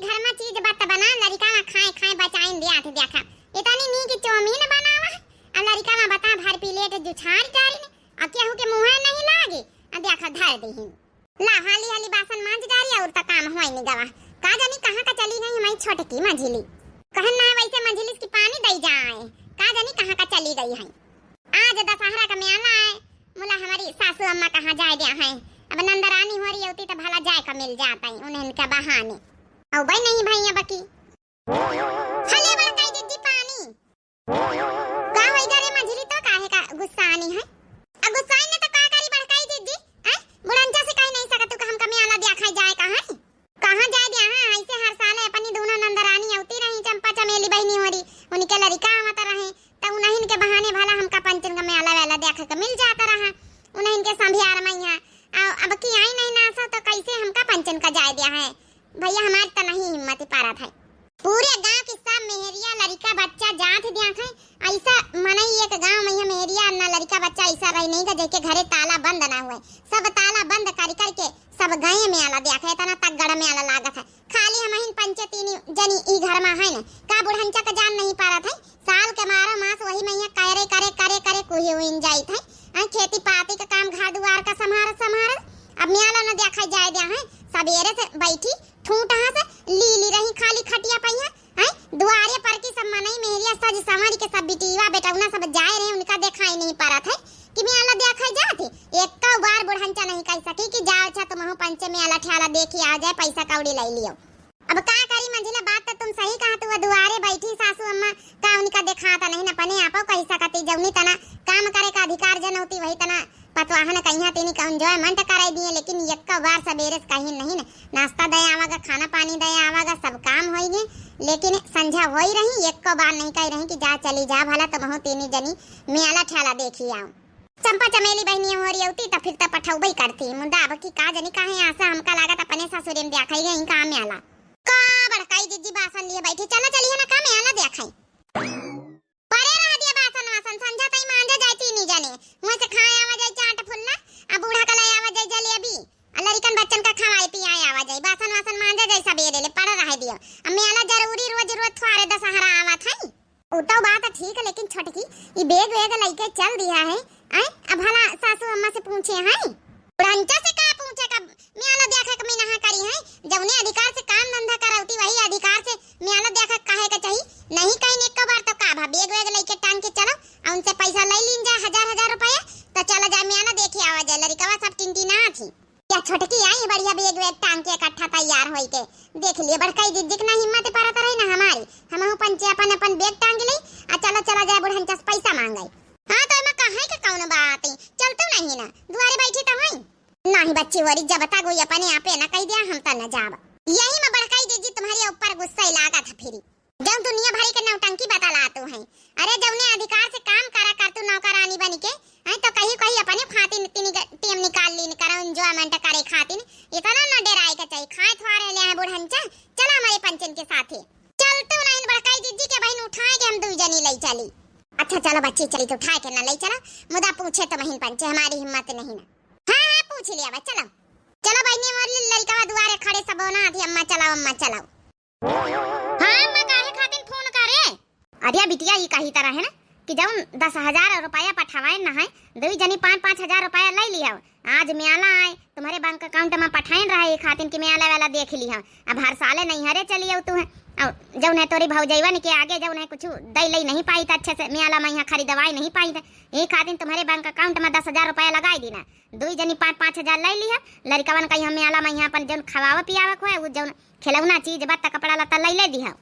घर में चीज बत बना लड़का में खाए खाए बचाइन दिया थे देखा इतनी नी की चौमीन बनावा अब लड़का में बता भर प्लेट जुछार जारी ने अब क्या हो के मुंह नहीं लागे अब देखा धर देही ला हाली हाली बासन मांज जारी और त काम होई नहीं गवा का जानी कहां का चली गई हमारी छोटकी मंझिली कहन ना वैसे मंझिली की पानी दई जाए का जानी कहां का चली गई है आज दशहरा का मेला है मुला हमारी सासू अम्मा कहां जाए दिया है अब नंदरानी हो रही होती तो भला जाए का मिल जाता है उन्हें इनका बहाने औ भाई नहीं भैया बकी हले बड़ कई दीदी पानी का होई गरे मंझली तो काहे का गुस्सा आनी है अब गुस्सा ने तो का करी बड़काई दीदी हैं बुढ़ंचा से कह नहीं सकत तू हम का मेला देखा जाए कहां जाए दिया हां ऐसे हर साल अपनी दोनों नंदरानी होती रही चंपा चमेली बहनी हो रही उनके लड़का मत रहे तो उन्हीं के बहाने भला हमका पंचन का मेला वेला देखा का मिल जाता रहा उन्हीं के संभियार मैया अब की आई नहीं नासा तो कैसे हमका पंचन का जाए दिया है भैया हमारे तो नहीं हिम्मत पारा था पूरे गांव के सब मेहरिया लड़का बच्चा जात दिया है ऐसा मनई एक गांव में मेहरिया ना लड़का बच्चा ऐसा रही नहीं जेके घरे ताला बंद ना हुए सब ताला बंद कर करके सब गए में आला देखा इतना तगड़ में आला लागत है खाली हम इन पंचतीनी जनी ई घर में है ना का बुढ़ंचा का जान नहीं पारा था साल के 12 मास वही में करे करे करे करे कोई हुई जाई था खेती पाती का काम घर दुआर का संभार अब मेला न देखा जाए दिया है सवेरे से बैठी ठूठा से ली रही खाली खटिया पहिया है दुआरे पर की सब मनई मेहरिया सज संवारी के सब बिटिया बेटौना सब जाए रहे उनका दिखाई नहीं पारा था कि मेला देखा जाते एक का बार बुढ़ंचा नहीं कह सकी कि जाओ अच्छा तुम पंचे मेला ठेला देखी आ जाए पैसा कौड़ी ले लियो अब का करी मंजिला बात तो तुम सही कहा तू दुआरे बैठी सासू अम्मा का उनका दिखाता नहीं न पने आपो कह सकती जौनी तना काम करे का अधिकार जन होती वही तना पतवाहन कहिया तेनी का एंजॉयमेंट कराई दिए लेकिन एक बार सवेरे कहीं नहीं न नाश्ता दे आवागा खाना पानी दे आवागा सब काम होइगे लेकिन संझा होई रही एक बार नहीं कह रही कि जा चली जा भला तुम हो तीनी जनी मेला ठेला देखी आओ चंपा चमेली बहनी हो रही होती तो फिर तो पठौबई करती मुंडा अब की का जनी काहे आशा हमका लागत अपने ससुरे में देखाई गई का मेला का बड़काई दीदी बासन लिए बैठी चला चलिए ना का मेला देखाई परे रह दिया बासन वासन संझा तई मांजे जाती नहीं जाने मुंह से खाए आवा जाए चाट फुल्ला अब बूढ़ा का ले आवा जाए जलेबी लड़कन बच्चन का खवाए पियाए आवा जाए बासन वासन मांजे जाए सवेरे ले पड़ रह दियो अब मेला जरूरी रोज थोड़े दशहरा आवा थाई उ तो बात ठीक है लेकिन छोटकी ई बेग वेग लेके चल दिया है अब भला सासू अम्मा से पूछे हैं बुढ़ंचा से का पूछे का मेला देखा के मैं नहा करी है जौने अधिकार से काम धंधा करौती वही अधिकार से मेला देखा काहे का चाहिए नहीं कहीं एक बार तो का भा बेग वेग लेके टांग के चलो और उनसे पैसा ले लीन जा हजार रुपया तो चला जा मेला देखे आवा जा लड़कवा सब टिंटिना थी या छोटकी आई बढ़िया बेग वेग टांग के इकट्ठा तैयार होई के देख लिए बड़काई दीदी की ना हिम्मत पारत रही ना हमारी हमहु पंचे अपन बेग टांग ली आ चला जाए बुढ़ंचा से पैसा मांगे हां तो मैं कहे के कौन बात है चलतो नहीं ना दुआरे बैठी तो हई नहीं बच्ची वरी जब बता गई अपने आपे ना कह दिया हम त न जाब यही में बड़काई दीदी तुम्हारे ऊपर गुस्सा लागा था फिर जब दुनिया भरी के नौटंकी बतला तू है अरे जौने अधिकार से काम करा कर तू नौकरानी बन के है तो कहीं अपने खातिर तीन टीम निकाल ली करो एंजॉयमेंट करे खातिर इतना न डराए के चाहिए खाए थवारे ले बुढ़ंचा चला हमारे पंचन के साथ चलते नहीं बड़काई दीदी के बहन उठाए के हम दू जनी ले चली अच्छा चलो बच्ची चली तो उठाए के ना ले चला मुदा पूछे तो बहन पंचे हमारी हिम्मत नहीं ना हां पूछ लिया बा चलो चलो बहनी और लड़का दुआरे खड़े सब ना थी अम्मा चलाओ हां अम्मा काहे खातिर फोन करे अरे बिटिया ये कही तरह है ना कि जब 10,000 रुपया पठावाए ना है दो जनी 5-5 रुपया ले लिया आज मेला आए तुम्हारे बैंक अकाउंट में पठाइन रहा है खातिर कि मेला वाला देख लिया अब हर साले नहीं हरे चलिए तू है जब ने तोरी भौजैवन के आगे जब ने कुछ दई लई नहीं पाई था अच्छे से मेला में यहाँ खरीदवाई नहीं पाई था ये खातिर तुम्हारे बैंक अकाउंट में 10,000 रुपया लगाई दी ना दो जनी 5-5 हजार ले लिया लड़कवन का यहाँ मेला में यहाँ अपन जौन खवावा पियावा को है वो जौन खिलौना चीज बत्ता कपड़ा लता ले दिया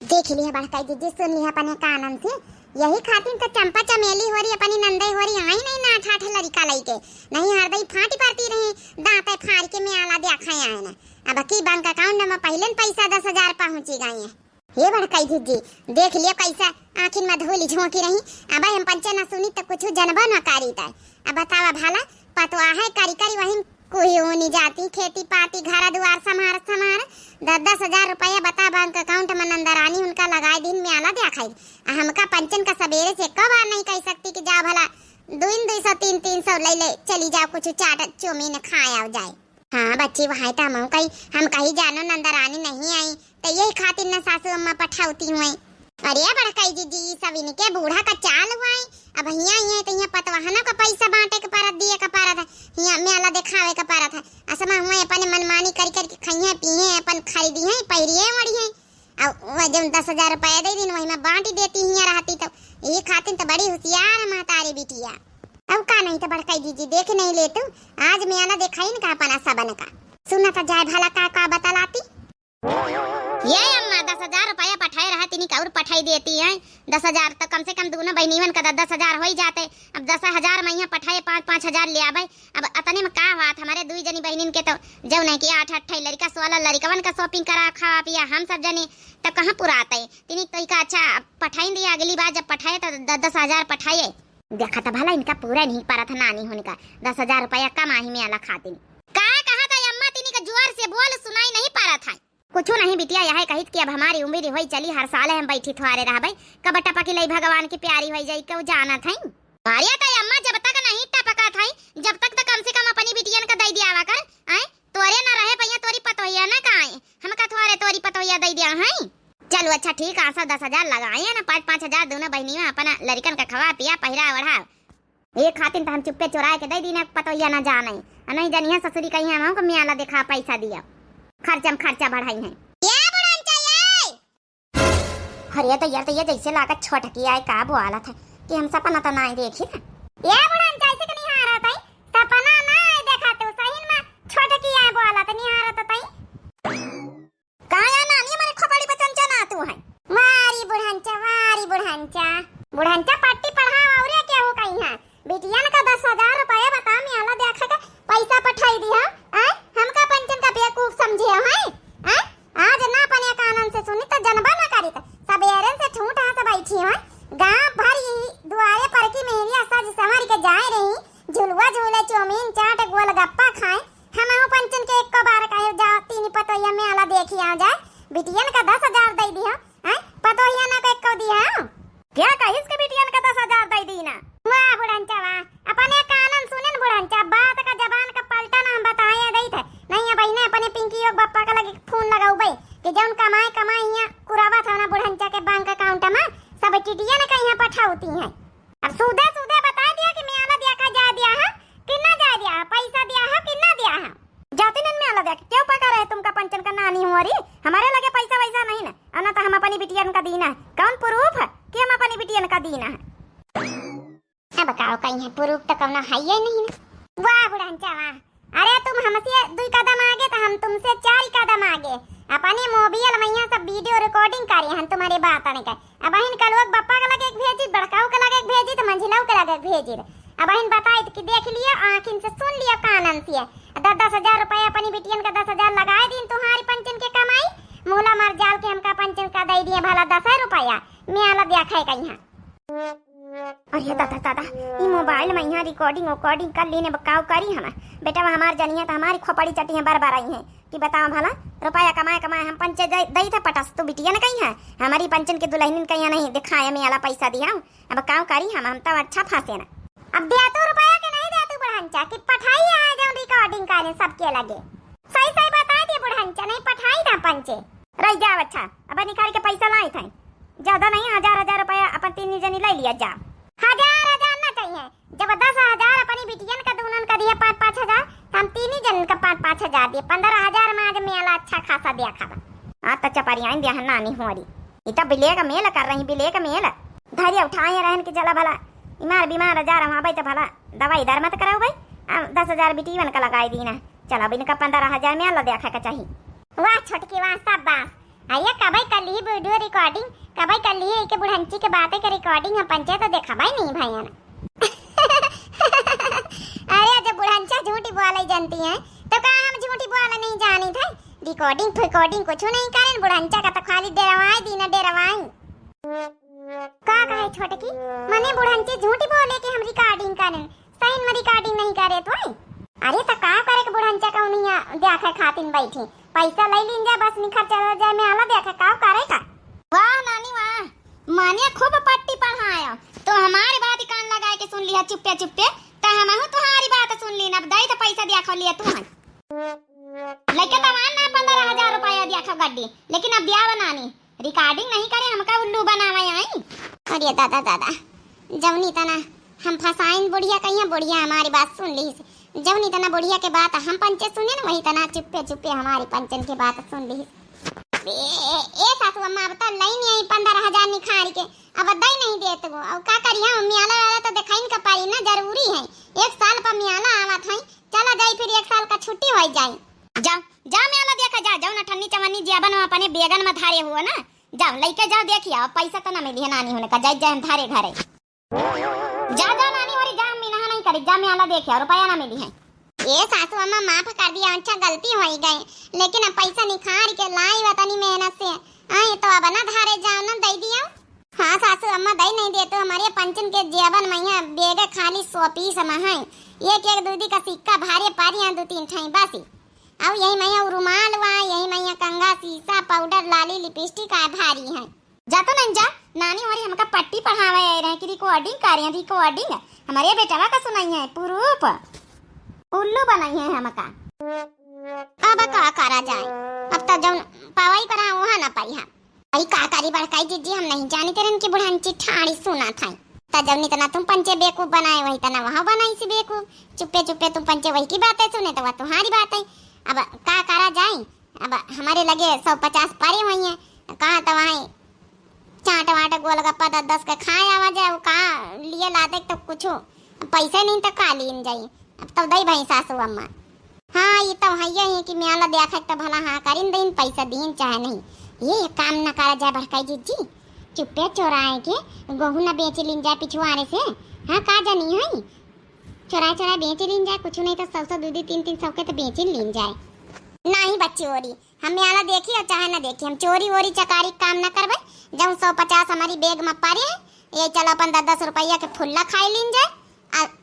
देख लिया बड़काई दीदी सुन लिया अपने कानन से यही खातिर तो चंपा चमेली हो रही अपनी नंदई हो रही आई नहीं ना ठाठ लड़का लई के नहीं हरदई फाटी पाती रही दांते फाड़ के मेला देखा आए ना अब की बैंक अकाउंट में पहले पैसा 10,000 पहुंची गई है ये बड़काई दीदी देख लियो कैसा आखिर में धोली झोंकी रही अब हम पंचे न सुनी तो कुछ जनबा न करी ता अब बतावा भाला पतवा है करी वही कोई होनी जाती खेती पाती घर दुआर संभार 10,000 रुपया बता बैंक अकाउंट में नंदरानी उनका लगाए दिन में आला देखाई हमका पंचन का सवेरे से कब आ नहीं कह सकती कि जा भला 200-300 ले चली जाओ कुछ चाट चौमीन खाए आओ जाए हाँ बच्ची वहाँ तो हम कहीं जानो नंदरानी नहीं आई तो यही खातिर न सासू अम्मा पठावती हुई। अरे बड़काई जी सब इनके बूढ़ा का चाल हुआ है। अब यहाँ तो यहाँ पतवाहना का पैसा बांटे के पारा दिए का पारा था, यहाँ मेला दिखावे का पारा था। असमा हुए अपने मनमानी कर खाइए पिए अपन खरीदी है पहिरिए मड़ी है। अब जब 10,000 रुपया दे दिन वही मैं बांट देती यहाँ रहती तो ये खातिर तो बड़ी होशियार महतारी बिटिया। अब का नहीं तो बड़काई जी देख नहीं ले तू आज मेला देखा ही का अपना सबन का सुना था जाए भला का बतलाती। ये अम्मा 10,000 रुपया पठाए रहा तीनी और पठाई देती है। 10,000 तो कम से कम दोनों बहनीवन का 10,000 हो ही जाते। अब 10,000 में यहाँ पठाए 5,000 ले आवे। अब अतने में का बात हमारे दुई जनी बहनीन के तो जब नहीं कि 8 लड़का 16 लड़कवन का शॉपिंग करा खावा पिया हम सब जने तब कहाँ पूरा आता है। तीनी तो का अच्छा पठाई दिया अगली बार जब पठाए तो 10,000 पठाए। देखा था भला इनका पूरा नहीं पारा था नानी होने का 10,000 रुपया कम आही में आला खाती का कहा था अम्मा तीनी का जोर से बोल सुनाई नहीं पारा था। कुछ नहीं बिटिया यह कहित कि अब हमारी उम्र होई चली हर साल हम बैठी थोड़े रह भाई कब टपकी लई भगवान की प्यारी हो जाई क्यों जाना था। अरे तो अम्मा जब तक नहीं टपका था जब तक तो कम से कम अपनी बिटियन का दई दियावा कर आए तोरे ना रहे भैया तोरी पतोहिया ना काए हम का थोड़े तोरी पतोहिया दई दिया है। चलो अच्छा ठीक है 10,000 लगाए ना 5,000 दोनों बहनी में अपना लड़कन का खवा पिया पहिरा वढ़ा ये खातिर तो हम चुप्पे चुराए के दई दीना पतोहिया ना जाना नहीं जानिए ससुरी कहीं हम को मेला दिखा पैसा दिया खर्चा बढ़ाई है। अरे तो ये जैसे लागत छोटकी आए का बोला था कि हम सपना तो नहीं देखी था। ये बुढ़ान जैसे कि नहीं आ रहा था सपना ना देखा तो सही में छोटकी आए बोला था नहीं आ रहा था तई काया नानी माने खोपड़ी पे चंचा ना तू है मारी बुढ़ांचा पट्टी पढ़ावा और क्या हो कहीं है बिटिया का 10,000 रुपया बता मेला देखा का पैसा पठाई दिया हम का पंचन का बेवकूफ समझे है आज ना पने कानन से सुनी तो जनबा ना करी तो सबेरे से ठूठ से बैठी है गांव भर दुआरे पर की मेहरिया सज संवर के जाए रही झुलवा झूले चौमीन चाट गोल गप्पा खाए हम पंचन के एक बार कहे जाओ तीन पतोहिया मेला देखी आ जाए बिटियन का 10,000 दे दिया पतोहिया ना को एक दिया क्या कहिस के बिटियन का 10,000 दे दी ना वाह बुढ़ंचा वाह अपने कानन सुनन बुढ़ंचा बात का जबान का पलटा ना हम बताए दई थे नहीं है बहने अपने पिंकी और बप्पा का लगे फोन लगाऊ भाई कि जौन कमाए यहाँ कुरावा था ना बुढ़ंचा के बैंक अकाउंट में सब चिटिया ने कहीं पठाउती हैं। अब सूदे बता दिया कि मेला दिया का जा दिया है कितना जा दिया है पैसा दिया है कितना दिया है जाते न मेला दिया क्यों पका रहे तुम का पंचन का नानी हुआ री हमारे लगे पैसा वैसा नहीं ना अना तो हम अपनी बिटियन का दीना है कौन प्रूफ है कि हम अपनी बिटियन का दीना है। अब बताओ कहीं प्रूफ तो कौन है ही नहीं ना वाह बुढ़ंचा वाह अरे तुम हमसे 2 कदम आगे तो हम तुमसे 4 कदम आगे अपने मोबाइल में यहाँ सब वीडियो रिकॉर्डिंग करी हम तुम्हारी बात आने का अब इन का लोग बप्पा का लगे एक भेजी बड़काऊ का लगे एक भेजी तो मंझिलाऊ का लगे एक भेजी अब इन बताई कि देख लिया आँखिन से सुन लिया कानन से 10,000 रुपया अपनी बिटियन का 10,000 लगाए दिन तुम्हारी पंचन के कमाई मूला मार जाल के हमका पंचन का दे दिए भला 10 रुपया मेला देखा है कहीं। अरे दादा ये मोबाइल में यहाँ रिकॉर्डिंग कर लेने बकाव करी हम बेटा हमार जनिया तो हमारी खोपड़ी चटी है बार आई है कि बताओ भला रुपया कमाए हम पंचे दई थे पटस तो बिटिया न कहीं है हमारी पंचन के दुल्हन कहीं नहीं दिखाए मेला पैसा दिया अब काव करी हम तो अच्छा फांसे ना अब दे तो रुपया के नहीं दे तू बुढ़ंचा कि पठाई आ जाऊं रिकॉर्डिंग करने सबके लगे सही बता दे बुढ़ंचा नहीं पठाई ना पंचे रह जा अच्छा अब निकाल के पैसा लाई थे ज्यादा नहीं 1,000 रुपया अपन 3 जनी ले लिया जा 1,000 ना चाहिए जब 10,000 अपनी बिटियन का दोनों का दिया 5,000 हम 3 जन का 5,000 दिए 15,000 में आज मेला अच्छा खासा दिया खावा तो चपरिया दिया नानी हुआरी इतना बिले का मेला कर रही बिले का मेला धैर्य उठाए रहन के जला भला बीमार जा रहा भाई तो भला दवाई दर मत कराओ भाई 10,000 बिटियन का लगाई दी ना चलो बिन का 15,000 मेला देखा का चाहिए वाह छोटकी वाह सब बात आइए कबाई कर ली वीडियो रिकॉर्डिंग कबाई कर ली के बुढ़ंची के बातें के रिकॉर्डिंग हम पंचे तो देखा भाई नहीं भाई अरे जब बुढ़ंचा झूठी बोला जानती है तो कहा हम झूठी बोला नहीं जानी थे रिकॉर्डिंग कुछ नहीं करें बुढ़ंचा का तो खाली डेरवाई दी ना डेरवाई का कहे छोटकी मने बुढ़ंची झूठी बोले कि हम रिकॉर्डिंग करें सही में रिकॉर्डिंग नहीं करे तो अरे तो का करे के बुढ़ंचा का उन्हीं देखा खातिन बैठी पैसा ले लीन जा बस निखर चला जाए में आला देखा का करेगा वाह नानी वाह माने खूब पट्टी पढ़ाया तो हमारी बात कान लगाए के सुन लिया चुप्पे तो हम तुम्हारी बात सुन ली अब दई तो पैसा दिया खो लिया तू लेके तमान ना 15,000 रुपया दिया खा गड्डी, लेकिन अब दिया बनानी रिकॉर्डिंग नहीं करे हमका उल्लू बनावे आई। अरे दादा दादा जवनी तना हम फसाइन बुढ़िया कहिया, बुढ़िया हमारी बात सुन ली, जवनी तना बुढ़िया के बात हम पंचे सुने ना, वही तना चुप्पे चुप्पे हमारी पंचन की बात सुन ली। ए सासू अम्मा अब तो लई नहीं आई 15,000 निखार के, अब दई नहीं देत वो, अब का करिया मियाला वाला तो देखाइन का पारी ना, जरूरी है 1 साल पर मियाला आवत है, चला जाई फिर 1 साल का छुट्टी हो जाई। जाओ जाओ मियाला देखा जाओ ना ठन्नी चवन्नी जेबन में अपने बेगन में धारे हुआ ना, जाओ लेके जाओ देखिए, पैसा तो ना मिली है नानी होने का, जाए जाए धारे घरे जा जा नानी होरी जा, मीना नहीं करी जा मियाला देखिए रुपया ना मिली है। ये सासू अम्मा माफ कर दिया, अच्छा गलती हो गई, लेकिन अब पैसा निखार के लाई वतनी मेहनत से आई तो अब ना धारे जाओ ना दे दिया। हाँ सासू अम्मा दई नहीं देते, हमारे पंचन के जेबन मैया बेगे खाली 100 पीस में है, एक दूधी का सिक्का भारे पारी 2-3 ठाई बासी, अब यही मैया रुमाल वा, यही मैया कंगा सीसा पाउडर लाली लिपस्टिक आ भारी है। जा तो नहीं जा नानी हमारी हमका पट्टी पढ़ावे रहे कि रिकॉर्डिंग कर रहे हैं, रिकॉर्डिंग हमारे बेटवा का सुनाई है, प्रूफ उल्लू बनाई है हमका। अब का करा जाए, अब तो जब पवाई करा वहां ना पाई है, आई का करी बड़काई जीजी हम नहीं जानी तेरन की बुढ़ान चिट्ठाड़ी सुना था, तब नहीं तना तुम पंचे बेवकूफ बनाए, वही तना वहां बनाई सी बेवकूफ, चुप्पे चुप्पे तुम पंचे वही की बातें सुने तो वह तुम्हारी बात है। अब का करा जाए, अब हमारे लगे 150 पारे हुई है, कहाँ तो वहाँ चाट वाट गोलगप्पा 10-10 के खाए आवा जाए, का लिए लाते तो कुछ पैसे नहीं तो का लीन जाई, अब तो दई भाई सासू अम्मा। हाँ ये तो है कि म्याला देखा तो भला हाँ करीन दीन पैसा दीन चाहे नहीं, ये काम न करा जाए भड़काई जीजी, चुप्पे चोराए के गहू न बेच लीन जाए पिछुआरे से, हाँ का जानी है चोरा चोरा बेच लीन जाए, कुछ नहीं तो 100 दूधी 300 के तो बेच लीन जाए। नहीं बच्ची ओरी हम म्याला देखी और चाहे न देखी, हम चोरी वोरी चकारी काम न करबे, जब 150 हमारी बैग में पारे ये चलो अपन 10-10 रुपया के फुल्ला खाई लीन जाए,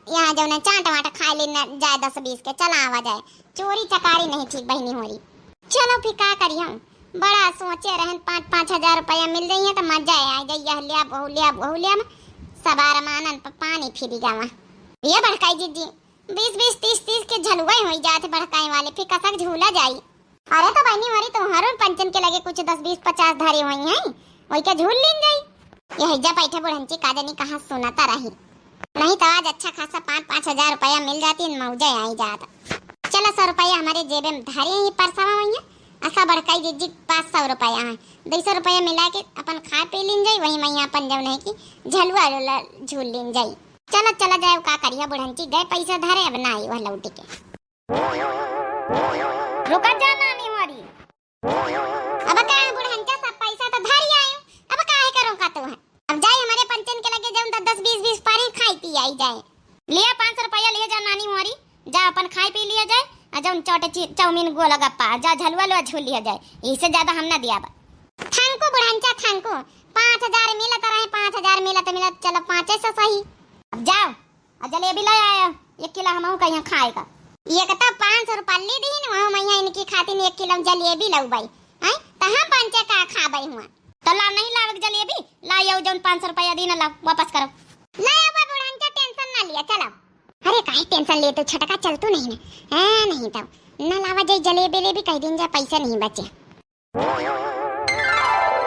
यहाँ जो चाट वाट खा लेना जाए 10-20 के चला आवा जाए, चोरी चकारी नहीं ठीक बहनी हो रही। चलो फिर का करी हम बड़ा सोचे रहन 5-5 हजार रुपया मिल रही है तो मजा आ जाए, बहु लिया सबार मानन पानी फिर जावा। ये भड़काई जीजी 20-20 30-30 के झलुआ हो जाते भड़काई वाले, फिर कसक झूला जाई। अरे तो बहनी हमारी तुम्हारो पंचन के लगे कुछ 10-20-50 धारे हुई हैं, वही का झूल लीन जाई। यही जा बैठे बुढ़ंची का जानी कहाँ सुनाता रही, नहीं तो आज अच्छा खासा 5-5 हजार रुपया मिल जाती, मौजा आई जाता। चलो 100 रुपया हमारे जेब में धारे ही परसवा हुई है, ऐसा बड़काई जीजी 500 रुपया है, 200 रुपया मिला के अपन खा पी लीन जाई, वही मैं अपन जब नहीं की झलुआ झूल लीन जाई। चलो चला जाए का करिया बुढ़ंची गए पैसा धारे, अब ना आई वह लौटी के। रुका जा नानी हमारी, अब का बुढ़ंचा सब पैसा तो धारी आयो, अब काहे करो का तो है, अब जाए हमारे पंचन के लगे जब 10-20 पारी खाई पी आई जाए, लिया 500 रुपया ले जा नानी हमारी, जा अपन खाई पी लिया जाए, जब चौटे चाउमीन गोलगप्पा जा झलुआ लो झूल लिया जाए, इससे ज्यादा हम ना दिया। थैंको बुढ़ंचा थैंको, 5000 मिला तो रहे, 5000 मिला तो मिला, चलो 500 सही। अब जाओ जलेबी ले आयो 1 किलो हम कहीं खाएगा, ये कहता 500 रुपया ले दी न वहां मैं इनकी खातिर 1 किलो जलेबी लऊ भाई हैं, तो हम पंचे का खाबई हुआ तो ला नहीं लावे जलेबी, लाओ जौन 500 रुपया दी ना ला वापस करो, ले अब बुढ़ंचा टेंशन ना लिया चलो। अरे काहे टेंशन ले, तो छटका चल तो नहीं ना, हां नहीं तो ना लावा जाए जलेबी ले भी कह दिन जा पैसा नहीं बचे।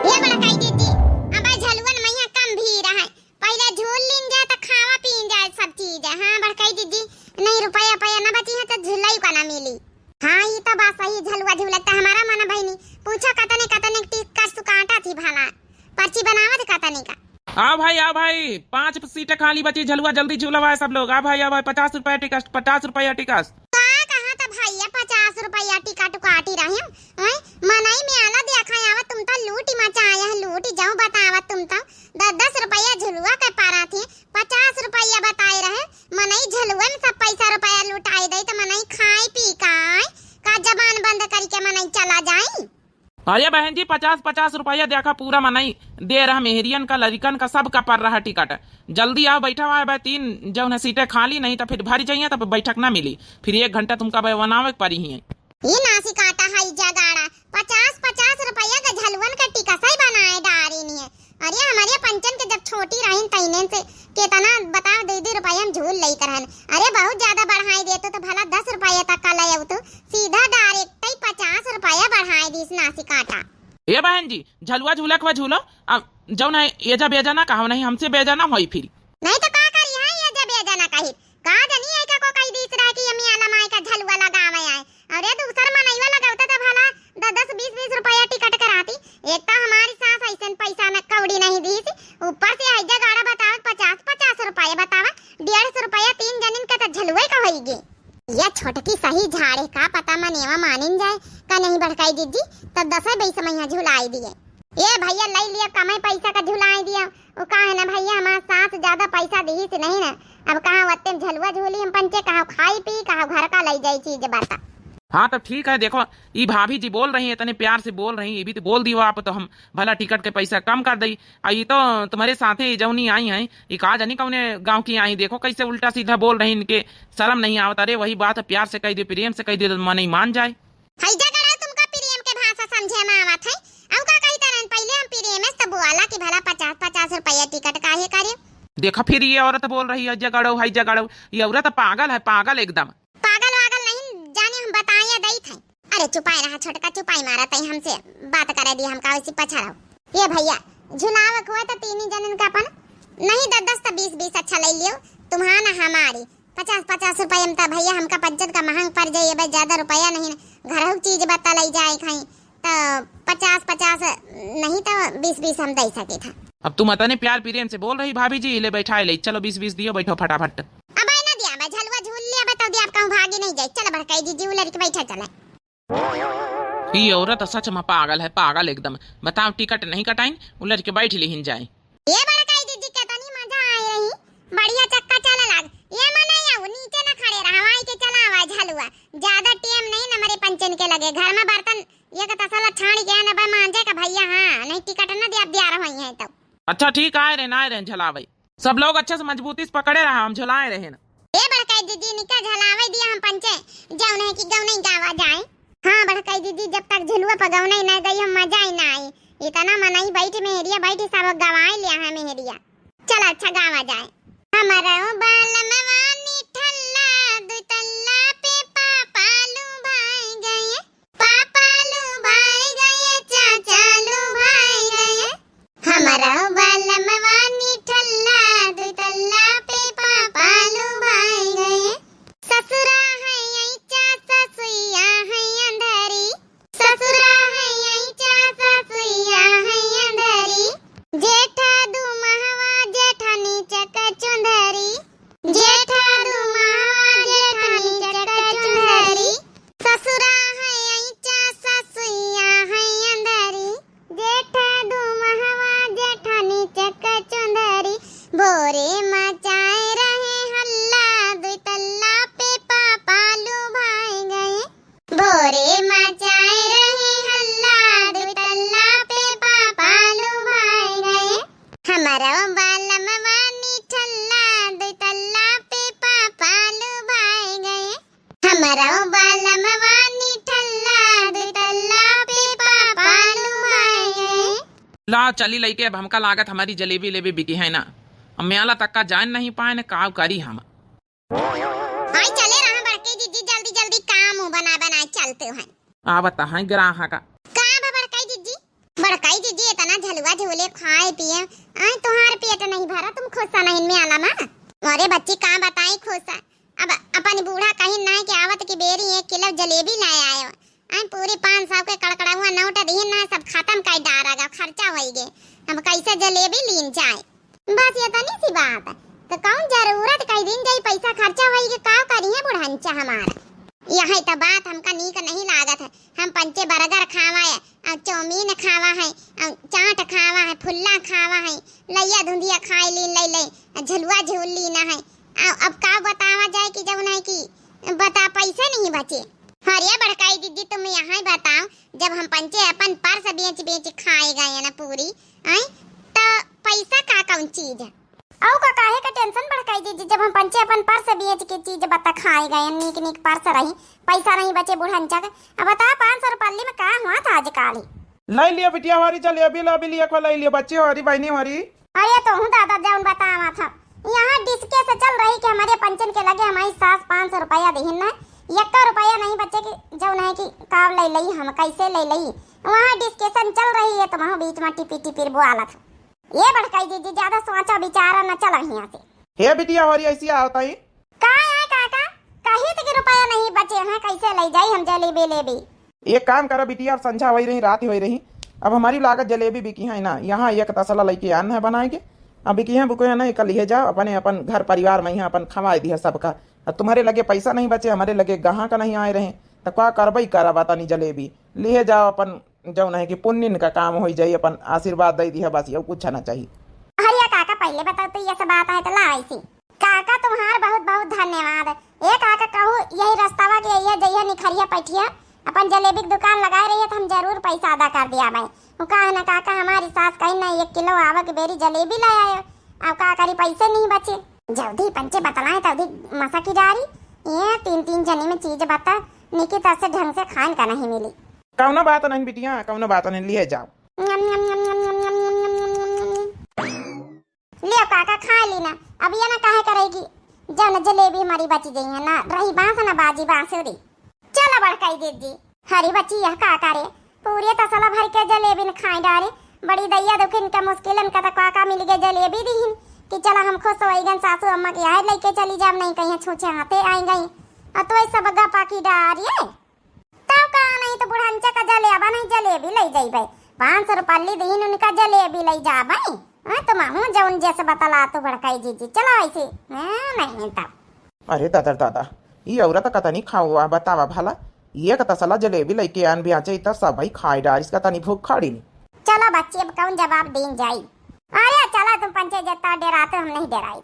ये बड़ा कह दीदी अब झलवन मैया कम भी रहा, पहले झूल लीन जा तो खावा पीन जा सब चीज। हां बड़ा कह दीदी नहीं रुपया पैया ना बची है तो झुलाई का ना मिली। हां ये तो बात सही, झलवा झुलता हमारा मन बहनी पूछा कतने टिक्का सुकाटा थी भाला पर्ची बनावत कतने का। आ भाई 5 सीटें खाली बची, झलुआ जल्दी झूलवा सब लोग। आ भाई 50 रुपया टिकट, 50 रुपया टिकट। कहां तो भैया 50 रुपया टिकट काटी रहे हैं, मनाई में आला देखा आवत तुम तो लूटी मचाया है, लूटी जाओ बतावत तुम तो 10 रुपया झुलुआ के पारा थे, 50 रुपया बताए रहे, मनाई झलुआ में सब पैसा रुपया लुटाई दे तो मनाई खाई पी का जबान बंद करके मनाई चला जाई। अरे बहन जी 50 रुपया देखा पूरा मनाई दे रहा, मेहरियन का लड़कन का सब का पड़ रहा टिकट। जल्दी आओ बैठा हुआ है भाई, 3 जो है सीटें खाली नहीं तो फिर भर जाइए तब बैठक ना मिली, फिर 1 घंटा तुमका बनावे पड़ी ही है। ये नासी काटा है जगाड़ा 50 रुपया का झलवन का टिकट सही बनाए डारी नहीं है। अरे हमारे पंचन के जब छोटी रही तैने से कितना बताओ 2 रुपया हम झूल लई करन, अरे बहुत ज्यादा बढ़ाई देते तो भला 10 रुपया तक का ले तो सीधा दीस नासी काटा। ए बहन जी झलुआ झूला के झूलो अब जौन है एजा बेजा ना कहो नहीं हमसे बेजा ना होई फिर नहीं तो का करी है ये जब बेजा ना कही का जनी है का को कही दीस रहा कि यमी आला माई का झलुआ लगावे आए अरे दूसर मनईवा लगावता तो भला 10-20 रुपया टिकट कराती। एक तो हमारी सास ऐसन पैसा में कौड़ी नहीं दी थी, ऊपर से हैजा गाड़ा बतावे 50 रुपया बतावा 150 रुपया 3 जनिन का तो झलुआ का होईगी। ये छोटकी सही झाड़े का पता मनेवा मानिन जाए का नहीं भड़काई दीदी तब 10 मैया झुलाई दिए। ये भैया लई लिया कमाई पैसा का झुलाई दिया वो का है ना भैया हमारा सास ज्यादा पैसा दी से नहीं ना अब कहाँ वत्ते झलुआ झूली हम पंचे कहाँ खाई पी कहाँ घर का लई जाई चीज बता। हाँ तो ठीक है देखो ये भाभी जी बोल रही है इतने प्यार से बोल रही है ये भी तो बोल दियो आप तो हम भला टिकट के पैसा कम कर दई। ये तो तुम्हारे साथे जौनी आई हैं ये कहा जानी कौने गांव की आई देखो कैसे उल्टा सीधा बोल रही इनके शर्म नहीं आवत। अरे वही बात है प्यार से कह दे प्रेम से कह दे तो मन ही मान जाए। तुमका प्रेम के भाषा समझे में आवत है अब का कही तरह पहले हम प्रेम से बोला कि भला 50 रुपया टिकट काहे करे। देखो फिर ये औरत बोल रही है जगड़ो है जगड़ो ये औरत पागल है पागल एकदम पागल वागल नहीं जाने हम बताइए दई थे। अरे चुपाई रहा छोटका चुपाई मारा तई हमसे बात करे दी हम का वैसे पछा रहो। ये भैया झुलावक हुआ तो 3 जनन का अपन नहीं 10 तो 20 अच्छा ले लियो तुम्हारा ना हमारी 50 रुपया में तो भैया हमका पंचन का महंग पड़ जाइए भाई ज्यादा रुपया नहीं घर चीज बता लाई जाए खाई तो 50 नहीं तो 20 हम दे सके था। अब तुम अतने प्यार प्रेम से बोल रही भाभी जी ले बैठाए ले चलो 20 दियो बैठो फटाफट। अब आई ना दिया मैं झलवा झूल लिया बता दिया आप कहूं भागी नहीं जाए चल भड़काई जी उलर के बैठा चला। ये औरत सच में पागल है पागल एकदम बताओ टिकट नहीं कटाइन उलर के बैठ लेहिन जाए। ये भड़काई दीदी कितनी मजा आई रही बढ़िया चक्का चला लाग ये मने या नीचे ना खड़े रहा के चला आवाज झलवा ज्यादा टाइम नहीं ना मेरे पंचन के लगे घर में बर्तन ये का तसला छाड़ गया ना भाई मांजे का भैया हां नहीं टिकट ना दिया रही है तो अच्छा ठीक आए रहे झलावे सब लोग अच्छे से मजबूती से पकड़े रहा हम झुलाए रहे ना। ए बड़काई दीदी निका झलावे दिया हम पंचे जाओ नहीं कि गाँव नहीं गावा जाए। हाँ बड़काई दीदी जब तक झुलुआ पगाव नहीं ना गई हम मजा ही ना आई इतना मनाई बैठी मेहरिया बैठी सब गवाए लिया है मेहरिया चल अच्छा गावा जाए। हमारा बाल मवानी ठल्ला दो तल्ला पे पापालू भाई गए चाचा लू भाई गए हमारा बाल मवानी ठल्ला दो तल्ला पे पापालू भाई गए ससुरा है ऐचा ससुइया है अंधेरी ससुरा है ऐचा ससुइया है अंधेरी जेठा दू महवा जेठानी चक चुंदरी जेठा दू महवा जेठानी चक चुंदरी ससुरा है ऐचा ससुइया है अंधेरी जेठा दू महवा जेठानी चक चुंदरी बोरे मचाए रहे हल्ला दो तल्ला पे पापालू भाई गए बोरे मचाए रहे हल्ला दो तल्ला पे पापालू भाई गए हमारा बाल मवानी ठल्ला दो तल्ला पे पापालू भाई गए हमारा बाल मवानी ठल्ला दो तल्ला पे पापालू भाई गए। ला चली लईके अब हमका लागत हमारी जलेबी लेबी बिकी है ना अब मेला तक का जान नहीं पाए न काव करी हम हाय चले रहा बड़के दीदी जल्दी काम बना चलते हैं आवता है ग्राह का बड़काई दीदी इतना झलुआ झोले खाए पिए आई तुम्हारे पेट नहीं भरा तुम खुशा नहीं में आला मां अरे बच्ची का बताई खुशा अब अपन बूढ़ा कहीं ना के आवत की बेरी 1 किलो जलेबी लाए आयो आई पूरे 500 के कड़कड़ा हुआ नोट दिए ना सब खत्म कर डारागा खर्चा होई गे हम कैसे जलेबी लीन जाए बस ये तनी सी बात है तो कौन जरूरत कई दिन जाई पैसा खर्चा होई गे का करिए बुढ़ांचा हमारा यही तो बात हमका नीक नहीं लागत है हम पंचे बर्गर खावा है और चाउमीन खावा है और चाट खावा है फुल्ला खावा है लैया धुंधिया खाई लीन ले झलुआ झूल लीना है अब का बतावा जाए कि जब नहीं कि बता पैसा नहीं बचे हरिया बड़काई दीदी तुम यहाँ बताओ जब हम पंचे अपन पर्स बेच खाए गए ना पूरी आई तो पैसा का कौन चीज है औ का काहे का टेंशन बड़काई दीदी जब हम पंचे अपन पर्स बेच के चीज बता खाए गए नीक पर्स रही पैसा नहीं बचे बुढ़ंचा के अब बता 500 रुपये में का हुआ था आजकल लाई लिया बिटिया हमारी जलेबी लाबी लिया को लाई लिया बच्ची हमारी बहनी हमारी अरे तो हूं दादा जाऊन बतावा था यहाँ डिस्के से चल रही कि हमारे पंचन के लगे हमारी सास 500 रुपया देहिन ना 1 रुपया नहीं बच्चे की जो नहीं कि काव ले लई हम कैसे ले लई। वहाँ डिस्कशन चल रही है तो वहाँ बीच में टिपी टिपी बोला था। ये भड़काई दीजिए, ज्यादा सोचा विचारा न चला यहाँ से। हे बिटिया हो रही ऐसी आता ही का है काका, कहीं तक रुपया नहीं बचे हैं, कैसे ले जाई हम जलेबी लेबी। एक काम करो बिटिया, अब संझा हो रही रात हो रही, अब हमारी लागत जलेबी बिकी है ना, यहाँ एक तसला लेके आना है बनाए के, अब बिकी है बुको है ना, कल ले जाओ अपने अपन घर परिवार में यहाँ अपन खवा दिया सबका। अब तुम्हारे लगे पैसा नहीं बचे, हमारे लगे गहाँ का नहीं आए रहे, तो क्या करबई करा बाता नहीं जलेबी ले जाओ अपन जो नहीं कि पुण्य का काम हो जाए, अपन आशीर्वाद दे दिया बस, ये कुछ ना चाहिए। अरे काका पहले बताओ तो ये सब बात है तो ला ऐसी। काका तुम्हारा बहुत बहुत धन्यवाद। ए काका कहूँ यही रास्तावा के ये जइया निखरिया पैठिया अपन जलेबी की दुकान लगाए रही है तो हम जरूर पैसा अदा कर दिया भाई। वो कहा ना काका हमारी सास कहीं ना 1 किलो आवा के बेरी जलेबी ले आयो, अब का करी पैसे नहीं बचे। जल्दी पंचे बतलाए तभी मसा की डारी ये 3-3 जने में चीज बता निकी तरह से ढंग से खान का नहीं मिली। कौनो बात नहीं बिटिया, कौनो बात नहीं, लिए जाओ। ले काका खा ली ना, अब ये ना काहे करेगी जब न जलेबी हमारी बची गई है ना, रही बांस ना बाजी बांसुरी। चलो बड़काई दीदी हरी बची यह का करे पूरे तसला भर के जलेबी न खाई डारे। बड़ी दैया दुखिन का मुश्किलन का काका मिल गए जलेबी दीहिन कि चला हम खुश होइगन सासू अम्मा के आए लेके चली जाब, नहीं कहीं छूछे हाथे आई गई तो ऐसा बग्गा पाकी डारिए तब का नहीं तो बुढ़ांचा का जलेबा नहीं जलेबी ले जाई भाई 500 रुपये दीहिन उनका जलेबी ले जा भाई। तो माहू जौन जैसे बतला तो भड़काई जीजी चलो ऐसे नहीं तब। अरे दादा ये औरत का तनी खाओ बतावा भला, ये का तसला जलेबी लेके आन भी आचे तब सब भाई खाई डार, इसका तनी भूख खाड़ी नहीं। चलो बच्ची अब कौन जवाब देन जाई। अरे चलो तुम पंचे जत्ता डराते हम नहीं डराई।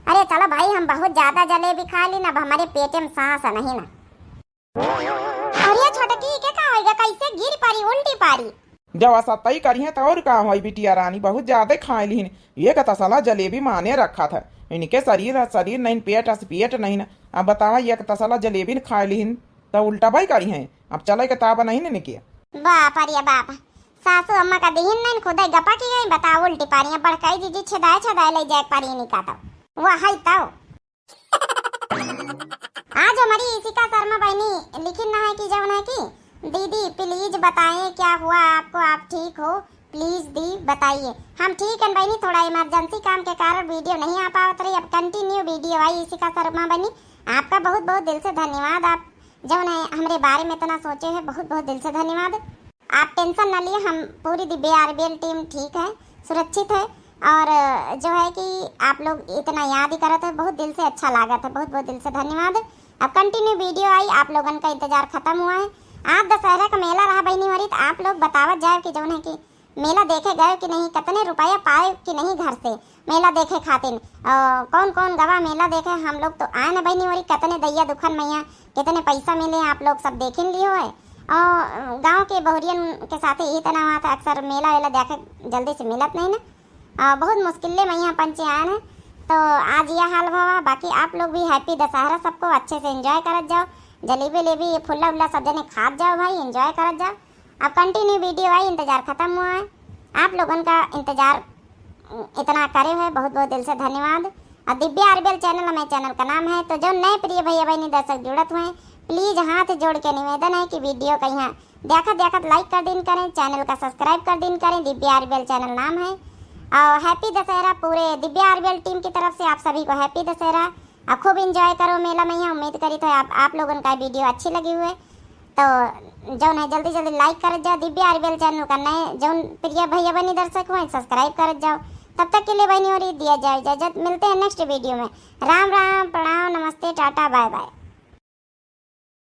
अरे चलो भाई हम बहुत ज्यादा जलेबी खा ली ना, हमारे पेट में सांस नहीं ना। अरे छोटकी क्या का होएगा, कैसे गिर पारी उल्टी पारी। जब ऐसा तय करी है तो और का हुई बिटिया रानी, बहुत ज्यादा खाए ली, ये का तसला जलेबी माने रखा था, इनके शरीर नहीं पेट नहीं ना। अब बतावा ये तसला जलेबी न खाए ली तो उल्टा भाई करी है, अब चले किताब नहीं ने किया। बाप अरे बाप सासू अम्मा का दीहिन नहीं खुद गपा की गई बताओ उल्टी पारी है बड़काई जीजी छदाए ले जाए पारी नहीं का तो वाह है तो। आज हमारी इसी का शर्मा बहनी लिखी ना है कि जब ना की दीदी प्लीज बताएं क्या हुआ आपको, आप ठीक हो प्लीज दी बताइए। हम ठीक है बहनी, थोड़ा इमरजेंसी काम के कारण वीडियो नहीं आ पावत रही, अब कंटिन्यू वीडियो आई इसी का शर्मा बहनी। आपका बहुत बहुत दिल से धन्यवाद, आप जो ने हमारे बारे में इतना सोचे हैं, बहुत बहुत दिल से धन्यवाद। आप टेंशन न लिए, हम पूरी दिव्य आरबीएल टीम ठीक है, सुरक्षित है, और जो है कि आप लोग इतना याद ही करते हैं, बहुत दिल से अच्छा लगा था, बहुत बहुत दिल से धन्यवाद। अब कंटिन्यू वीडियो आई, आप लोगों का इंतजार खत्म हुआ है। आप दशहरा का मेला रहा बहनी हो रही, तो आप लोग बतावत जाओ कि जो है कि मेला देखे गए कि नहीं, कितने रुपया पाए कि नहीं घर से मेला देखे खातिर, कौन कौन गवा मेला देखे। हम लोग तो आए ना बहनी हो रही, कितने दैया दुखन मैया कितने पैसा मिले आप लोग सब देख लियो है। और गांव के बहुरियन के साथ यही तना हुआ था, अक्सर मेला वेला देखे जल्दी से मिलत नहीं ना, बहुत मुश्किल में यहाँ पंचे आए हैं। तो आज यह हाल हुआ, बाकी आप लोग भी हैप्पी दशहरा, सबको अच्छे से एंजॉय करत जाओ, जलेबी लेबी ये फुल्ला उल्ला सब जने खात जाओ भाई, एंजॉय करत जाओ। अब कंटिन्यू वीडियो आई, इंतजार खत्म हुआ है, आप लोगों का इंतजार इतना करे हुए बहुत बहुत दिल से धन्यवाद। और दिव्य आरबीएल चैनल हमारे चैनल का नाम है, तो जो नए प्रिय भैया बहनी दर्शक जुड़त हुए प्लीज हाथ जोड़ के निवेदन है कि वीडियो का यहाँ देखत लाइक कर दिन करें, चैनल का सब्सक्राइब कर दिन करें, दिव्य आरबीएल चैनल नाम है। और हैप्पी दशहरा पूरे दिव्य आरबीएल टीम की तरफ से आप सभी को हैप्पी दशहरा। आप खूब इंजॉय करो मेला में, यहाँ उम्मीद करी तो आप लोगों का वीडियो अच्छी लगी हुए तो जो है जल्दी जल्दी लाइक कर जाओ, दिव्य आरबीएल चैनल का नए जो प्रिय भैया बहनी दर्शक हुए सब्सक्राइब कर जाओ। तब तक के लिए बहनी हो रही दिया जाए इजाजत, मिलते हैं नेक्स्ट वीडियो में। राम राम, प्रणाम, नमस्ते, टाटा, बाय बाय।